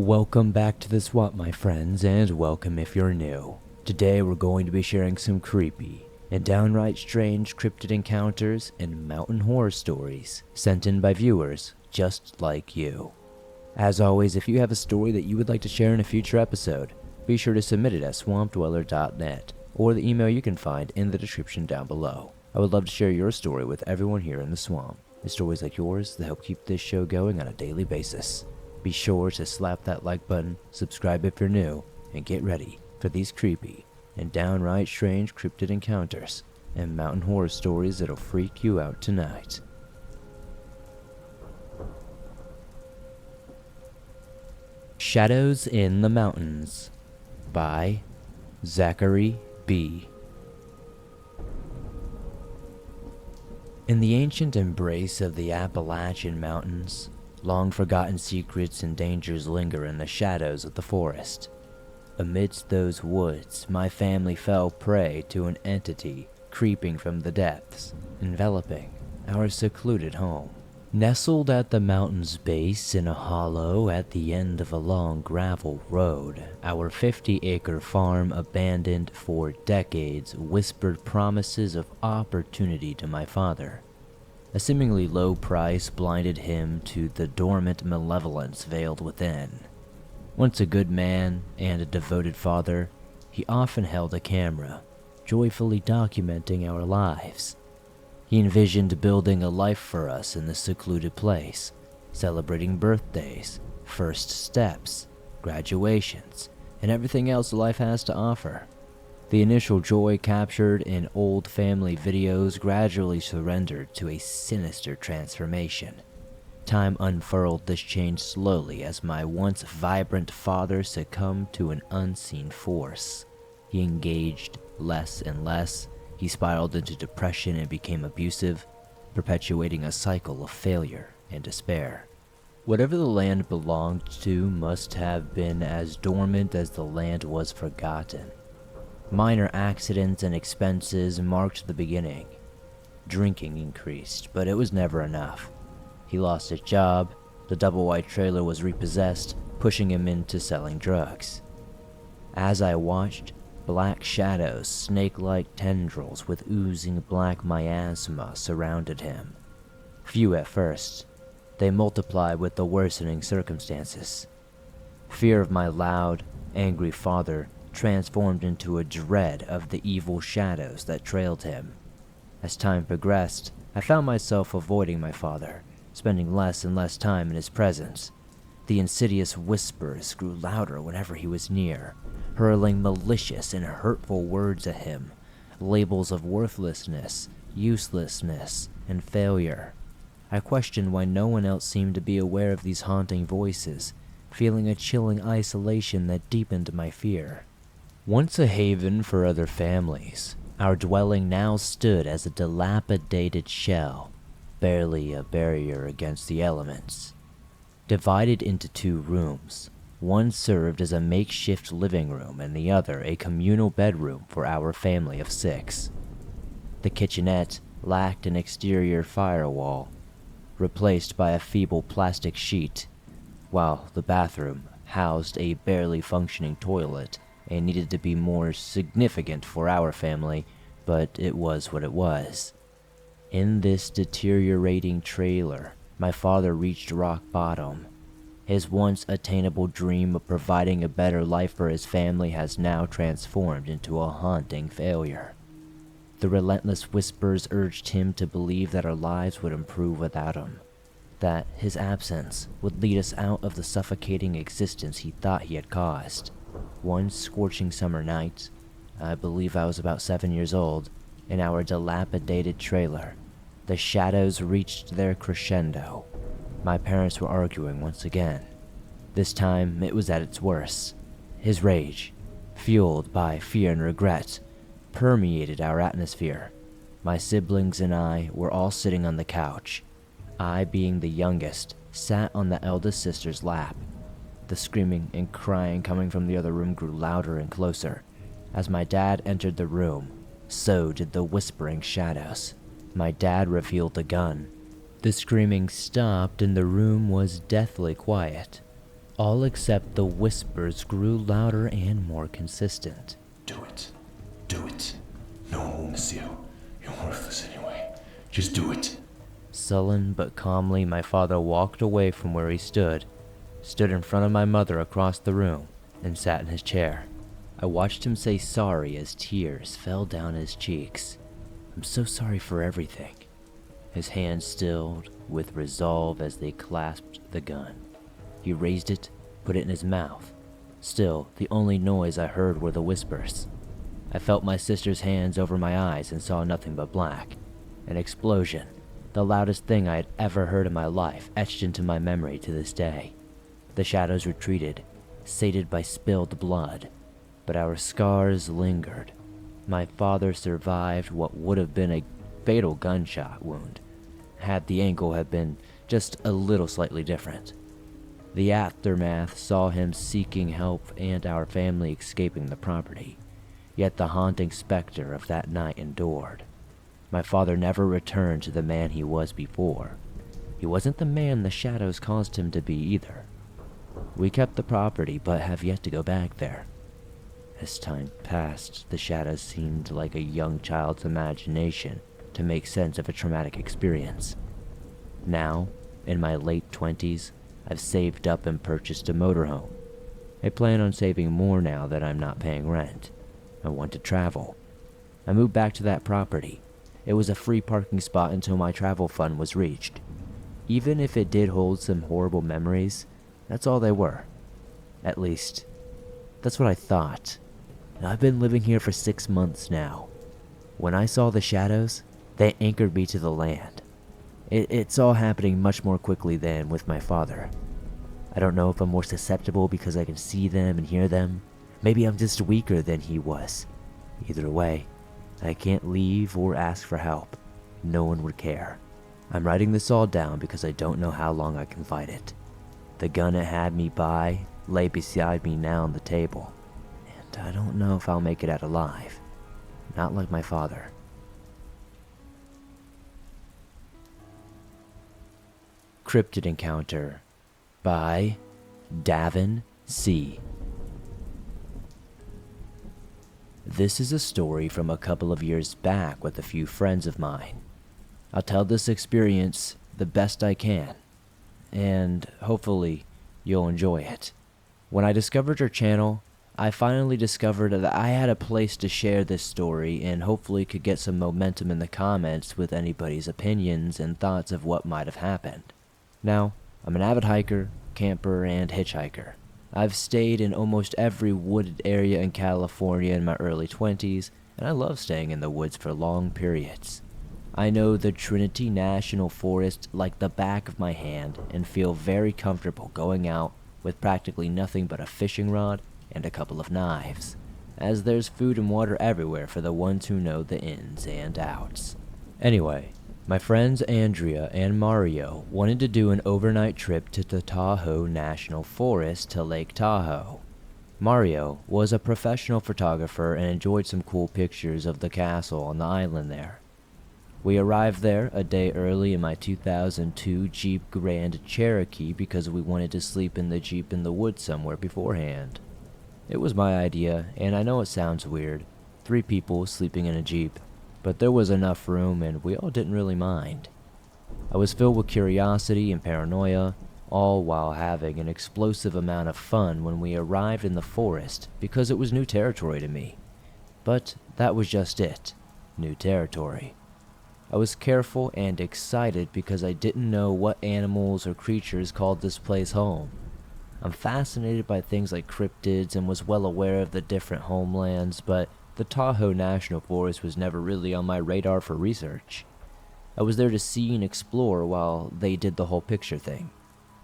Welcome back to the swamp, my friends, and welcome if you're new. Today we're going to be sharing some creepy and downright strange cryptid encounters and mountain horror stories sent in by viewers just like you. As always, if you have a story that you would like to share in a future episode, be sure to submit it at swampdweller.net or the email you can find in the description down below. I would love to share your story with everyone here in the swamp. It's stories like yours that help keep this show going on a daily basis. Be sure to slap that like button, subscribe if you're new, and get ready for these creepy and downright strange cryptid encounters and mountain horror stories that'll freak you out tonight. Shadows in the Mountains by Zachary B. In the ancient embrace of the Appalachian Mountains, long-forgotten secrets and dangers linger in the shadows of the forest. Amidst those woods, my family fell prey to an entity creeping from the depths, enveloping our secluded home. Nestled at the mountain's base in a hollow at the end of a long gravel road, our 50-acre farm, abandoned for decades, whispered promises of opportunity to my father. A seemingly low price blinded him to the dormant malevolence veiled within. Once a good man and a devoted father, he often held a camera, joyfully documenting our lives. He envisioned building a life for us in this secluded place, celebrating birthdays, first steps, graduations, and everything else life has to offer. The initial joy captured in old family videos gradually surrendered to a sinister transformation. Time unfurled this change slowly as my once vibrant father succumbed to an unseen force. He engaged less and less. He spiraled into depression and became abusive, perpetuating a cycle of failure and despair. Whatever the land belonged to must have been as dormant as the land was forgotten. Minor accidents and expenses marked the beginning. Drinking increased, but it was never enough. He lost his job, the double-wide trailer was repossessed, pushing him into selling drugs. As I watched, black shadows, snake-like tendrils with oozing black miasma surrounded him. Few at first, they multiplied with the worsening circumstances. Fear of my loud, angry father transformed into a dread of the evil shadows that trailed him. As time progressed, I found myself avoiding my father, spending less and less time in his presence. The insidious whispers grew louder whenever he was near, hurling malicious and hurtful words at him, labels of worthlessness, uselessness, and failure. I questioned why no one else seemed to be aware of these haunting voices, feeling a chilling isolation that deepened my fear. Once a haven for other families, our dwelling now stood as a dilapidated shell, barely a barrier against the elements. Divided into two rooms, one served as a makeshift living room and the other a communal bedroom for our family of 6. The kitchenette lacked an exterior firewall, replaced by a feeble plastic sheet, while the bathroom housed a barely functioning toilet and needed to be more significant for our family, but it was what it was. In this deteriorating trailer, my father reached rock bottom. His once attainable dream of providing a better life for his family has now transformed into a haunting failure. The relentless whispers urged him to believe that our lives would improve without him, that his absence would lead us out of the suffocating existence he thought he had caused. One scorching summer night, I believe I was about 7 years old, in our dilapidated trailer, the shadows reached their crescendo. My parents were arguing once again. This time, it was at its worst. His rage, fueled by fear and regret, permeated our atmosphere. My siblings and I were all sitting on the couch. I, being the youngest, sat on the eldest sister's lap. The screaming and crying coming from the other room grew louder and closer. As my dad entered the room, so did the whispering shadows. My dad revealed the gun. The screaming stopped and the room was deathly quiet. All except the whispers grew louder and more consistent. Do it. Do it. No one will miss you. You're worthless anyway. Just do it. Sullen but calmly, my father walked away from where he stood in front of my mother across the room, and sat in his chair. I watched him say sorry as tears fell down his cheeks. I'm so sorry for everything. His hands stilled with resolve as they clasped the gun. He raised it, put it in his mouth. Still, the only noise I heard were the whispers. I felt my sister's hands over my eyes and saw nothing but black. An explosion, the loudest thing I had ever heard in my life, etched into my memory to this day. The shadows retreated, sated by spilled blood, but our scars lingered. My father survived what would have been a fatal gunshot wound, had the angle have been just a little slightly different. The aftermath saw him seeking help and our family escaping the property, yet the haunting specter of that night endured. My father never returned to the man he was before. He wasn't the man the shadows caused him to be either. We kept the property, but have yet to go back there. As time passed, the shadows seemed like a young child's imagination to make sense of a traumatic experience. Now, in my late 20s, I've saved up and purchased a motorhome. I plan on saving more now that I'm not paying rent. I want to travel. I moved back to that property. It was a free parking spot until my travel fund was reached. Even if it did hold some horrible memories, that's all they were. At least, that's what I thought. I've been living here for 6 months now. When I saw the shadows, they anchored me to the land. It's all happening much more quickly than with my father. I don't know if I'm more susceptible because I can see them and hear them. Maybe I'm just weaker than he was. Either way, I can't leave or ask for help. No one would care. I'm writing this all down because I don't know how long I can fight it. The gun it had me by lay beside me now on the table, and I don't know if I'll make it out alive. Not like my father. Cryptid Encounter by Davin C. This is a story from a couple of years back with a few friends of mine. I'll tell this experience the best I can, and hopefully you'll enjoy it. When I discovered your channel, I finally discovered that I had a place to share this story and hopefully could get some momentum in the comments with anybody's opinions and thoughts of what might have happened. Now, I'm an avid hiker, camper, and hitchhiker. I've stayed in almost every wooded area in California in my early 20s, and I love staying in the woods for long periods. I know the Trinity National Forest like the back of my hand and feel very comfortable going out with practically nothing but a fishing rod and a couple of knives, as there's food and water everywhere for the ones who know the ins and outs. Anyway, my friends Andrea and Mario wanted to do an overnight trip to the Tahoe National Forest to Lake Tahoe. Mario was a professional photographer and enjoyed some cool pictures of the castle on the island there. We arrived there a day early in my 2002 Jeep Grand Cherokee because we wanted to sleep in the Jeep in the woods somewhere beforehand. It was my idea, and I know it sounds weird, 3 people sleeping in a Jeep, but there was enough room and we all didn't really mind. I was filled with curiosity and paranoia, all while having an explosive amount of fun when we arrived in the forest because it was new territory to me. But that was just it, new territory. I was careful and excited because I didn't know what animals or creatures called this place home. I'm fascinated by things like cryptids and was well aware of the different homelands, but the Tahoe National Forest was never really on my radar for research. I was there to see and explore while they did the whole picture thing.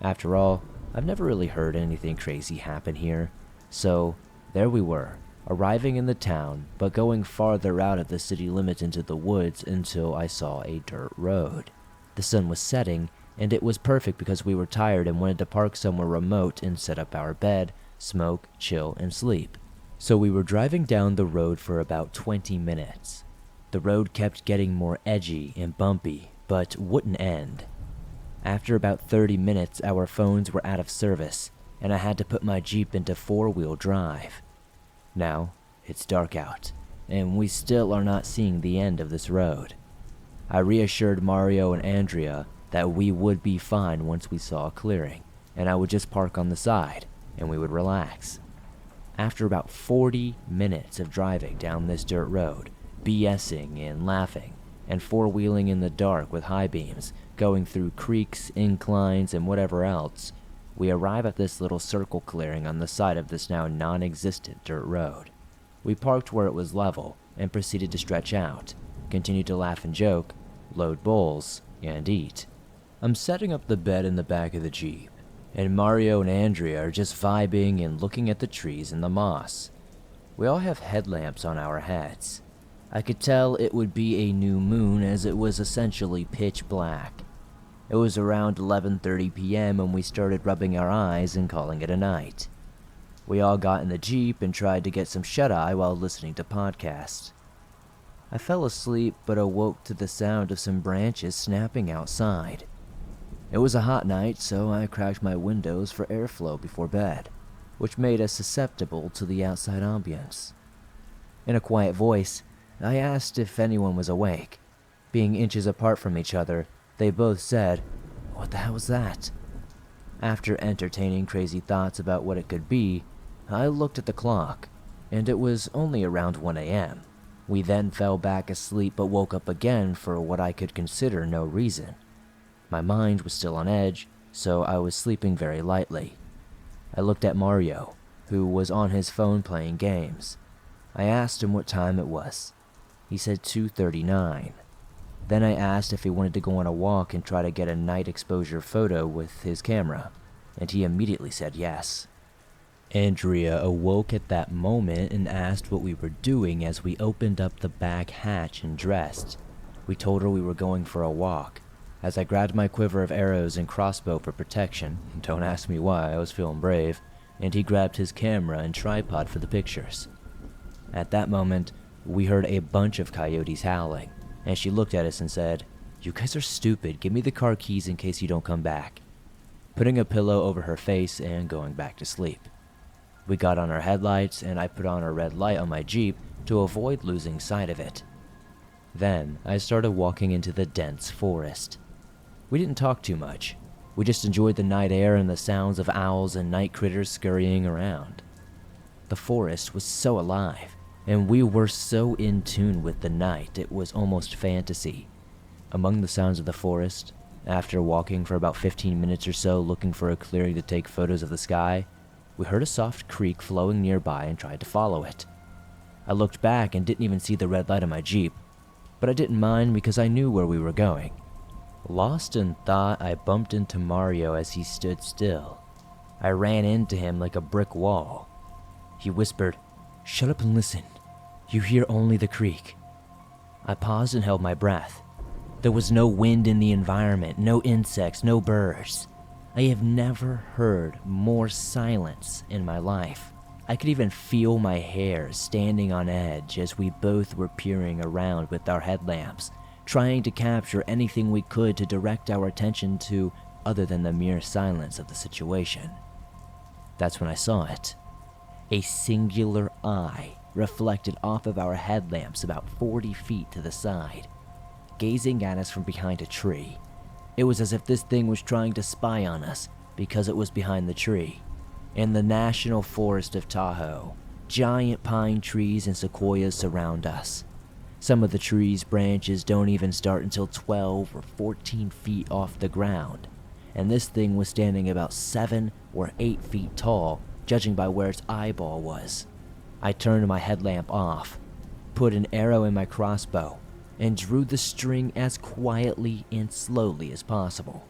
After all, I've never really heard anything crazy happen here, so there we were, arriving in the town, but going farther out of the city limits into the woods until I saw a dirt road. The sun was setting, and it was perfect because we were tired and wanted to park somewhere remote and set up our bed, smoke, chill, and sleep. So we were driving down the road for about 20 minutes. The road kept getting more edgy and bumpy, but wouldn't end. After about 30 minutes, our phones were out of service, and I had to put my Jeep into 4-wheel drive. Now, it's dark out, and we still are not seeing the end of this road. I reassured Mario and Andrea that we would be fine once we saw a clearing, and I would just park on the side, and we would relax. After about 40 minutes of driving down this dirt road, BSing and laughing, and 4-wheeling in the dark with high beams, going through creeks, inclines, and whatever else, we arrive at this little circle clearing on the side of this now non-existent dirt road. We parked where it was level and proceeded to stretch out, continue to laugh and joke, load bowls, and eat. I'm setting up the bed in the back of the Jeep, and Mario and Andrea are just vibing and looking at the trees and the moss. We all have headlamps on our heads. I could tell it would be a new moon as it was essentially pitch black. It was around 11:30 p.m. when we started rubbing our eyes and calling it a night. We all got in the Jeep and tried to get some shut-eye while listening to podcasts. I fell asleep but awoke to the sound of some branches snapping outside. It was a hot night, so I cracked my windows for airflow before bed, which made us susceptible to the outside ambience. In a quiet voice, I asked if anyone was awake. Being inches apart from each other, they both said, "What the hell was that?" After entertaining crazy thoughts about what it could be, I looked at the clock, and it was only around 1 a.m. We then fell back asleep but woke up again for what I could consider no reason. My mind was still on edge, so I was sleeping very lightly. I looked at Mario, who was on his phone playing games. I asked him what time it was. He said 2:39. Then I asked if he wanted to go on a walk and try to get a night exposure photo with his camera, and he immediately said yes. Andrea awoke at that moment and asked what we were doing as we opened up the back hatch and dressed. We told her we were going for a walk, as I grabbed my quiver of arrows and crossbow for protection. Don't ask me why, I was feeling brave, and he grabbed his camera and tripod for the pictures. At that moment, we heard a bunch of coyotes howling, and she looked at us and said, "You guys are stupid, give me the car keys in case you don't come back," putting a pillow over her face and going back to sleep. We got on our headlights and I put on a red light on my Jeep to avoid losing sight of it. Then I started walking into the dense forest. We didn't talk too much. We just enjoyed the night air and the sounds of owls and night critters scurrying around. The forest was so alive, and we were so in tune with the night it was almost fantasy. Among the sounds of the forest, after walking for about 15 minutes or so looking for a clearing to take photos of the sky, we heard a soft creak flowing nearby and tried to follow it. I looked back and didn't even see the red light on my Jeep, but I didn't mind because I knew where we were going. Lost in thought, I bumped into Mario as he stood still. I ran into him like a brick wall. He whispered, "Shut up and listen. You hear only the creek." I paused and held my breath. There was no wind in the environment, no insects, no birds. I have never heard more silence in my life. I could even feel my hair standing on edge as we both were peering around with our headlamps, trying to capture anything we could to direct our attention to other than the mere silence of the situation. That's when I saw it. A singular eye reflected off of our headlamps about 40 feet to the side, gazing at us from behind a tree. It was as if this thing was trying to spy on us because it was behind the tree. In the National Forest of Tahoe, giant pine trees and sequoias surround us. Some of the trees' branches don't even start until 12 or 14 feet off the ground, and this thing was standing about 7 or 8 feet tall, judging by where its eyeball was. I turned my headlamp off, put an arrow in my crossbow, and drew the string as quietly and slowly as possible.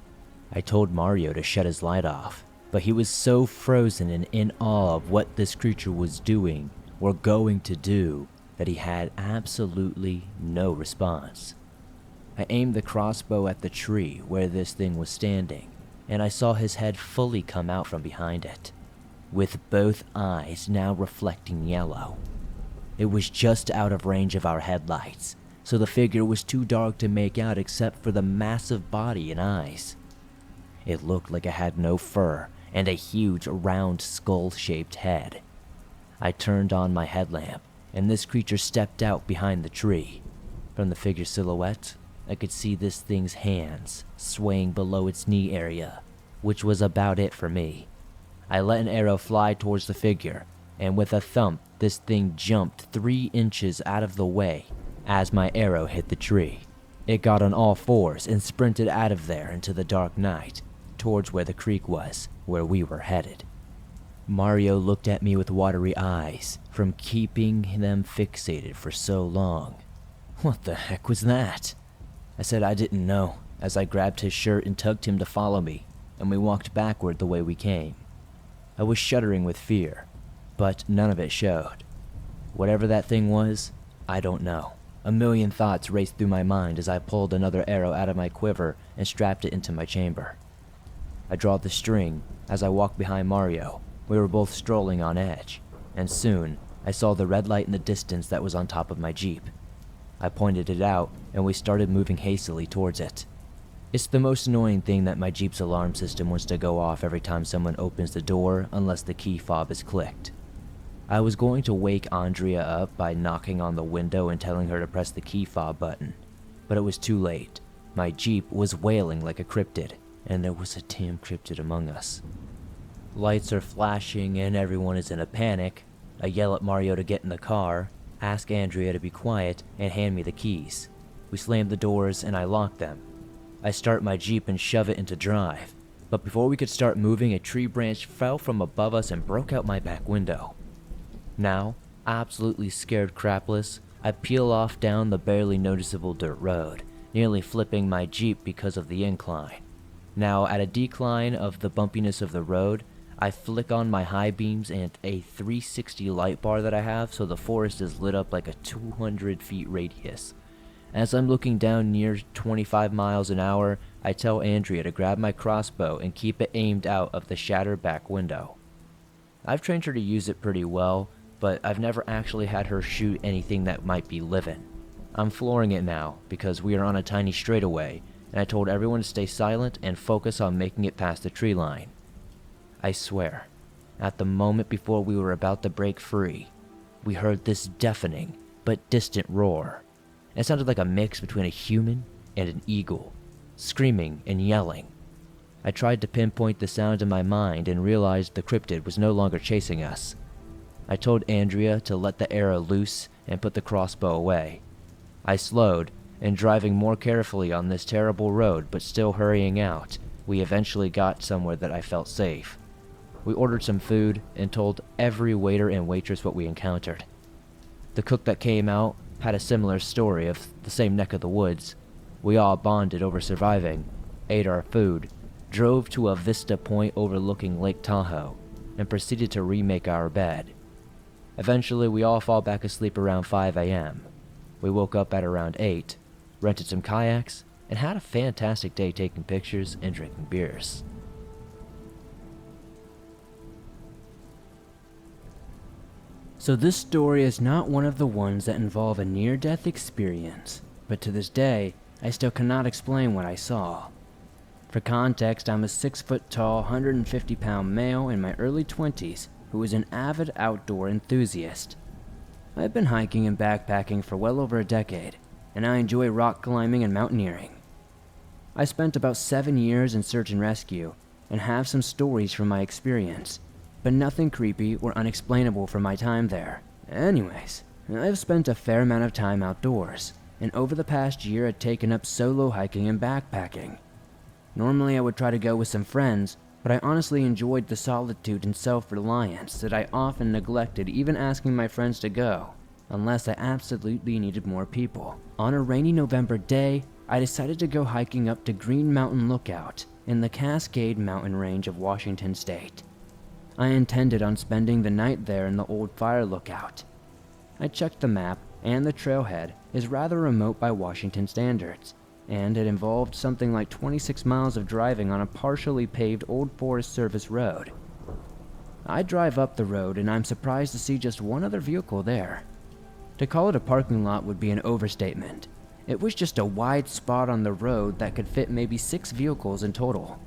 I told Mario to shut his light off, but he was so frozen and in awe of what this creature was doing or going to do that he had absolutely no response. I aimed the crossbow at the tree where this thing was standing, and I saw his head fully come out from behind it, with both eyes now reflecting yellow. It was just out of range of our headlights, so the figure was too dark to make out except for the massive body and eyes. It looked like it had no fur and a huge round skull-shaped head. I turned on my headlamp, and this creature stepped out behind the tree. From the figure's silhouette, I could see this thing's hands swaying below its knee area, which was about it for me. I let an arrow fly towards the figure, and with a thump, this thing jumped 3 inches out of the way as my arrow hit the tree. It got on all fours and sprinted out of there into the dark night, towards where the creek was, where we were headed. Mario looked at me with watery eyes from keeping them fixated for so long. What the heck was that? I said I didn't know, as I grabbed his shirt and tugged him to follow me, and we walked backward the way we came. I was shuddering with fear, but none of it showed. Whatever that thing was, I don't know. A million thoughts raced through my mind as I pulled another arrow out of my quiver and strapped it into my chamber. I drawed the string as I walked behind Mario. We were both strolling on edge, and soon I saw the red light in the distance that was on top of my Jeep. I pointed it out, and we started moving hastily towards it. It's the most annoying thing that my Jeep's alarm system wants to go off every time someone opens the door unless the key fob is clicked. I was going to wake Andrea up by knocking on the window and telling her to press the key fob button, but it was too late. My Jeep was wailing like a cryptid, and there was a damn cryptid among us. Lights are flashing and everyone is in a panic. I yell at Mario to get in the car, ask Andrea to be quiet, and hand me the keys. We slam the doors and I lock them. I start my Jeep and shove it into drive, but before we could start moving, a tree branch fell from above us and broke out my back window. Now, absolutely scared crapless, I peel off down the barely noticeable dirt road, nearly flipping my Jeep because of the incline. Now, at a decline of the bumpiness of the road, I flick on my high beams and a 360 light bar that I have so the forest is lit up like a 200 feet radius. As I'm looking down near 25 miles an hour, I tell Andrea to grab my crossbow and keep it aimed out of the shattered back window. I've trained her to use it pretty well, but I've never actually had her shoot anything that might be living. I'm flooring it now because we are on a tiny straightaway, and I told everyone to stay silent and focus on making it past the tree line. I swear, at the moment before we were about to break free, we heard this deafening but distant roar. It sounded like a mix between a human and an eagle, screaming and yelling. I tried to pinpoint the sound in my mind and realized the cryptid was no longer chasing us. I told Andrea to let the arrow loose and put the crossbow away. I slowed, and driving more carefully on this terrible road but still hurrying out, we eventually got somewhere that I felt safe. We ordered some food and told every waiter and waitress what we encountered. The cook that came out had a similar story of the same neck of the woods. We all bonded over surviving, ate our food, drove to a vista point overlooking Lake Tahoe, and proceeded to remake our bed. Eventually, we all fall back asleep around 5 a.m. We woke up at around 8, rented some kayaks, and had a fantastic day taking pictures and drinking beers. So this story is not one of the ones that involve a near-death experience, but to this day, I still cannot explain what I saw. For context, I'm a 6-foot-tall, 150-pound male in my early 20s who is an avid outdoor enthusiast. I've been hiking and backpacking for well over a decade, and I enjoy rock climbing and mountaineering. I spent about 7 years in search and rescue, and have some stories from my experience, but nothing creepy or unexplainable from my time there. Anyways, I've spent a fair amount of time outdoors, and over the past year had taken up solo hiking and backpacking. Normally I would try to go with some friends, but I honestly enjoyed the solitude and self-reliance that I often neglected even asking my friends to go, unless I absolutely needed more people. On a rainy November day, I decided to go hiking up to Green Mountain Lookout in the Cascade mountain range of Washington State. I intended on spending the night there in the old fire lookout. I checked the map, and the trailhead is rather remote by Washington standards, and it involved something like 26 miles of driving on a partially paved old Forest Service road. I drive up the road, and I'm surprised to see just one other vehicle there. To call it a parking lot would be an overstatement. It was just a wide spot on the road that could fit maybe 6 vehicles in total.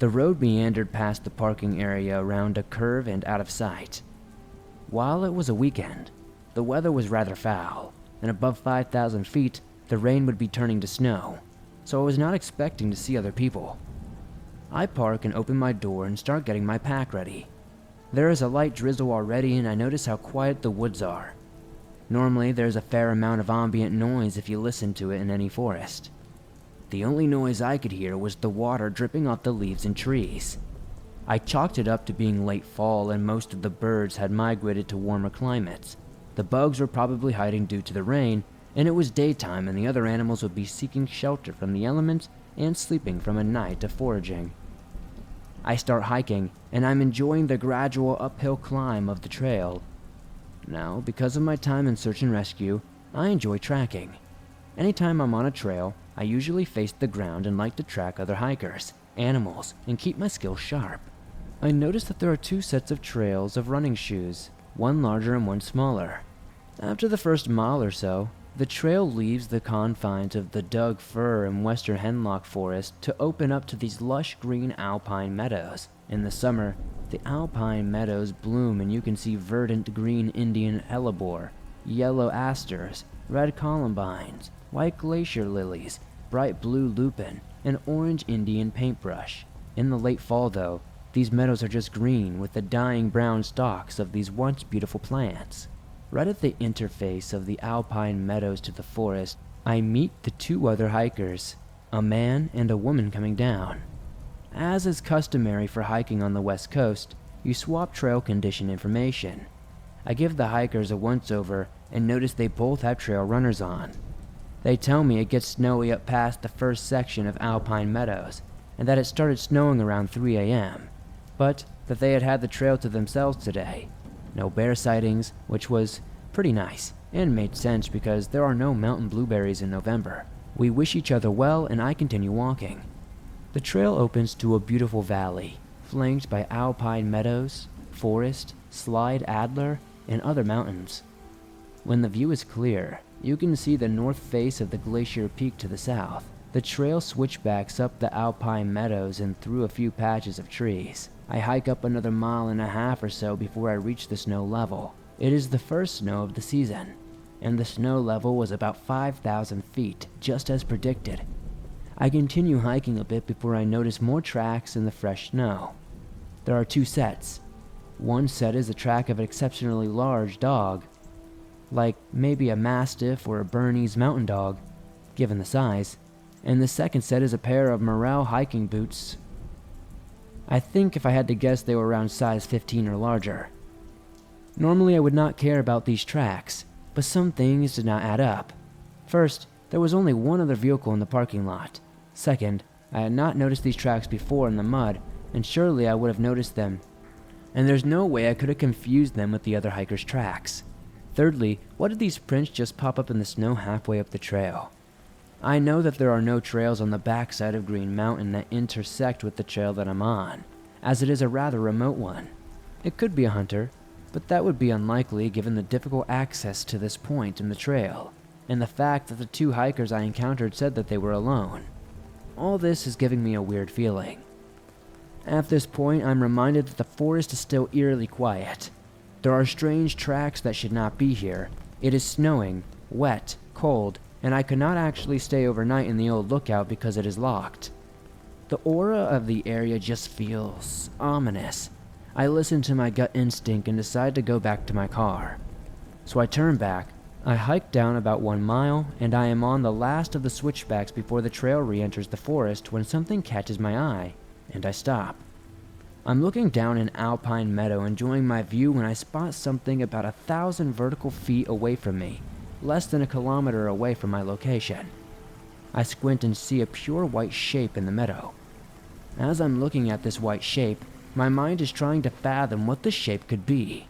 The road meandered past the parking area around a curve and out of sight. While it was a weekend, the weather was rather foul, and above 5,000 feet, the rain would be turning to snow, so I was not expecting to see other people. I park and open my door and start getting my pack ready. There is a light drizzle already, and I notice how quiet the woods are. Normally, there's a fair amount of ambient noise if you listen to it in any forest. The only noise I could hear was the water dripping off the leaves and trees. I chalked it up to being late fall and most of the birds had migrated to warmer climates. The bugs were probably hiding due to the rain, and it was daytime and the other animals would be seeking shelter from the elements and sleeping from a night of foraging. I start hiking, and I'm enjoying the gradual uphill climb of the trail. Now, because of my time in search and rescue, I enjoy tracking. Anytime I'm on a trail, I usually face the ground and like to track other hikers, animals, and keep my skills sharp. I noticed that there are 2 sets of trails of running shoes, one larger and one smaller. After the first mile or so, the trail leaves the confines of the Doug fir and western hemlock forest to open up to these lush green alpine meadows. In the summer, the alpine meadows bloom and you can see verdant green Indian hellebore, yellow asters, red columbines, white glacier lilies, bright blue lupin, and orange Indian paintbrush. In the late fall though, these meadows are just green with the dying brown stalks of these once beautiful plants. Right at the interface of the alpine meadows to the forest, I meet the 2 other hikers, a man and a woman coming down. As is customary for hiking on the west coast, you swap trail condition information. I give the hikers a once-over and notice they both have trail runners on. They tell me it gets snowy up past the first section of alpine meadows, and that it started snowing around 3 a.m., but that they had the trail to themselves today. No bear sightings, which was pretty nice, and made sense because there are no mountain blueberries in November. We wish each other well and I continue walking. The trail opens to a beautiful valley, flanked by alpine meadows, forest, slide adler, and other mountains. When the view is clear, you can see the north face of the glacier peak to the south. The trail switchbacks up the alpine meadows and through a few patches of trees. I hike up another 1.5 miles or so before I reach the snow level. It is the first snow of the season, and the snow level was about 5,000 feet, just as predicted. I continue hiking a bit before I notice more tracks in the fresh snow. There are 2 sets. One set is a track of an exceptionally large dog, like maybe a Mastiff or a Bernese mountain dog, given the size, and the second set is a pair of Morel hiking boots. I think if I had to guess they were around size 15 or larger. Normally I would not care about these tracks, but some things did not add up. First, there was only one other vehicle in the parking lot. Second, I had not noticed these tracks before in the mud, and surely I would have noticed them. And there's no way I could have confused them with the other hikers' tracks. Thirdly, what did these prints just pop up in the snow halfway up the trail? I know that there are no trails on the backside of Green Mountain that intersect with the trail that I'm on, as it is a rather remote one. It could be a hunter, but that would be unlikely given the difficult access to this point in the trail, and the fact that the 2 hikers I encountered said that they were alone. All this is giving me a weird feeling. At this point, I'm reminded that the forest is still eerily quiet. There are strange tracks that should not be here. It is snowing, wet, cold, and I could not actually stay overnight in the old lookout because it is locked. The aura of the area just feels ominous. I listen to my gut instinct and decide to go back to my car. So I turn back. I hike down about 1 mile, and I am on the last of the switchbacks before the trail re-enters the forest when something catches my eye, and I stop. I'm looking down an alpine meadow enjoying my view when I spot something about 1,000 vertical feet away from me, less than a kilometer away from my location. I squint and see a pure white shape in the meadow. As I'm looking at this white shape, my mind is trying to fathom what the shape could be.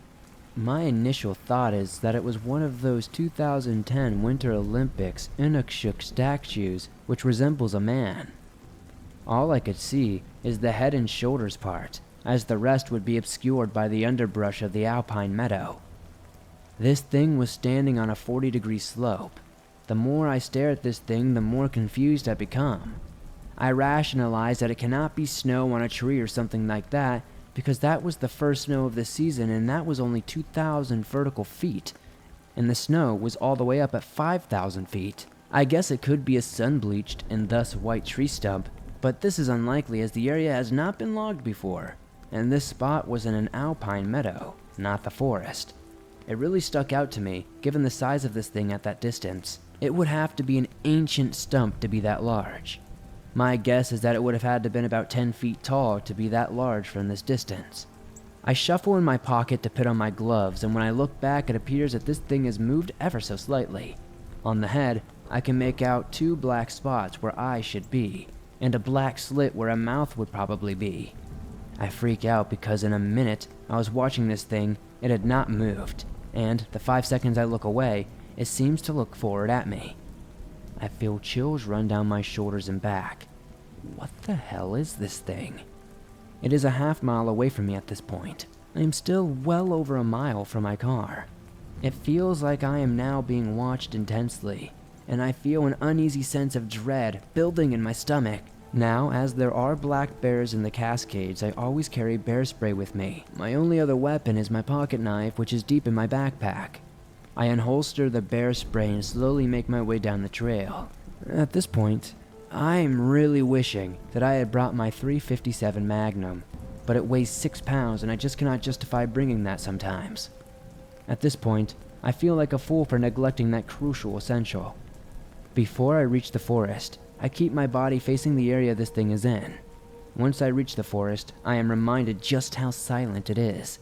My initial thought is that it was one of those 2010 Winter Olympics Inukshuk statues which resembles a man. All I could see is the head and shoulders part, as the rest would be obscured by the underbrush of the alpine meadow. This thing was standing on a 40-degree slope. The more I stare at this thing, the more confused I become. I rationalized that it cannot be snow on a tree or something like that, because that was the first snow of the season and that was only 2,000 vertical feet, and the snow was all the way up at 5,000 feet. I guess it could be a sun-bleached and thus white tree stump, but this is unlikely as the area has not been logged before, and this spot was in an alpine meadow, not the forest. It really stuck out to me, given the size of this thing at that distance. It would have to be an ancient stump to be that large. My guess is that it would have had to been about 10 feet tall to be that large from this distance. I shuffle in my pocket to put on my gloves, and when I look back it appears that this thing has moved ever so slightly. On the head, I can make out 2 black spots where eyes should be, and a black slit where a mouth would probably be. I freak out because in a minute I was watching this thing, it had not moved, and the 5 seconds I look away, it seems to look forward at me. I feel chills run down my shoulders and back. What the hell is this thing? It is a half-mile away from me at this point. I am still well over a mile from my car. It feels like I am now being watched intensely, and I feel an uneasy sense of dread building in my stomach. Now, as there are black bears in the Cascades, I always carry bear spray with me. My only other weapon is my pocket knife, which is deep in my backpack. I unholster the bear spray and slowly make my way down the trail. At this point, I'm really wishing that I had brought my .357 Magnum, but it weighs 6 pounds and I just cannot justify bringing that sometimes. At this point, I feel like a fool for neglecting that crucial essential. Before I reach the forest, I keep my body facing the area this thing is in. Once I reach the forest, I am reminded just how silent it is.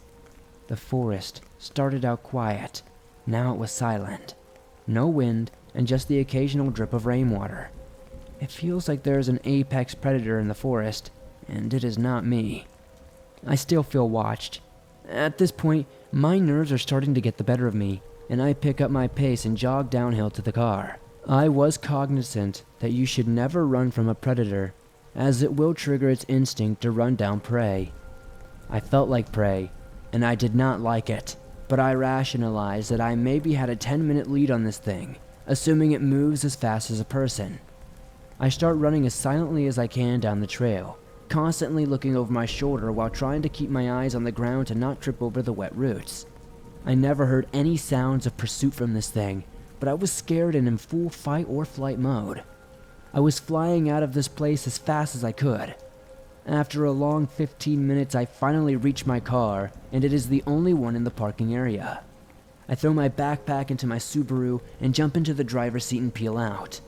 The forest started out quiet. Now it was silent. No wind, and just the occasional drip of rainwater. It feels like there is an apex predator in the forest, and it is not me. I still feel watched. At this point, my nerves are starting to get the better of me, and I pick up my pace and jog downhill to the car. I was cognizant that you should never run from a predator, as it will trigger its instinct to run down prey. I felt like prey, and I did not like it. But I rationalized that I maybe had a 10-minute lead on this thing, assuming it moves as fast as a person. I start running as silently as I can down the trail, constantly looking over my shoulder while trying to keep my eyes on the ground to not trip over the wet roots. I never heard any sounds of pursuit from this thing, but I was scared and in full fight or flight mode. I was flying out of this place as fast as I could. After a long 15 minutes, I finally reach my car, and it is the only one in the parking area. I throw my backpack into my Subaru and jump into the driver's seat and peel out.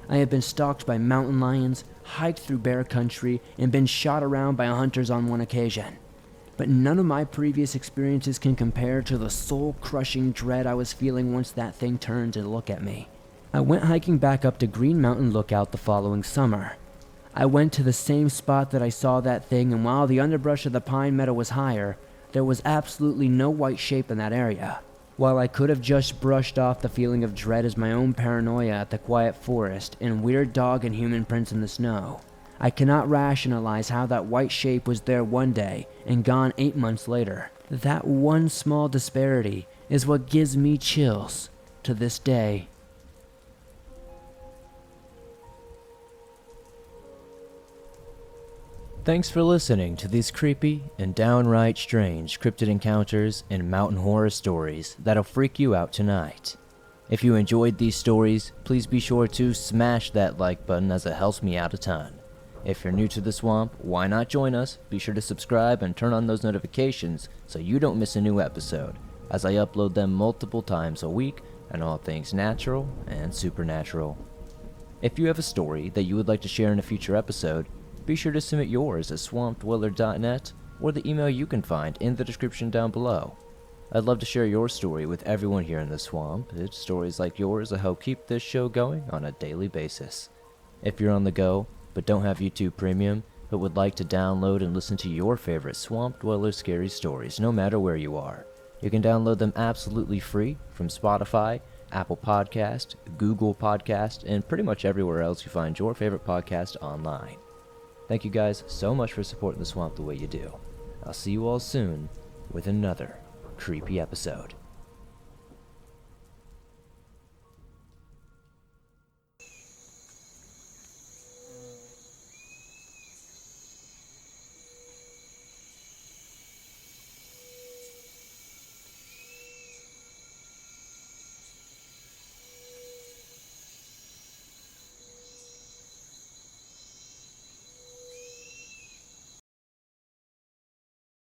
I have been stalked by mountain lions, hiked through bear country, and been shot around by hunters on one occasion. But none of my previous experiences can compare to the soul-crushing dread I was feeling once that thing turned to look at me. I went hiking back up to Green Mountain Lookout the following summer. I went to the same spot that I saw that thing, and while the underbrush of the pine meadow was higher, there was absolutely no white shape in that area. While I could have just brushed off the feeling of dread as my own paranoia at the quiet forest and weird dog and human prints in the snow, I cannot rationalize how that white shape was there one day and gone 8 months later. That one small disparity is what gives me chills to this day. Thanks for listening to these creepy and downright strange cryptid encounters and mountain horror stories that'll freak you out tonight. If you enjoyed these stories, please be sure to smash that like button as it helps me out a ton. If you're new to the swamp, why not join us? Be sure to subscribe and turn on those notifications so you don't miss a new episode, as I upload them multiple times a week on all things natural and supernatural. If you have a story that you would like to share in a future episode, be sure to submit yours at swampdweller.net or the email you can find in the description down below. I'd love to share your story with everyone here in the swamp. It's stories like yours that help keep this show going on a daily basis. If you're on the go, but don't have YouTube Premium, but would like to download and listen to your favorite Swamp Dweller scary stories no matter where you are, you can download them absolutely free from Spotify, Apple Podcast, Google Podcast, and pretty much everywhere else you find your favorite podcast online. Thank you guys so much for supporting the swamp the way you do. I'll see you all soon with another creepy episode.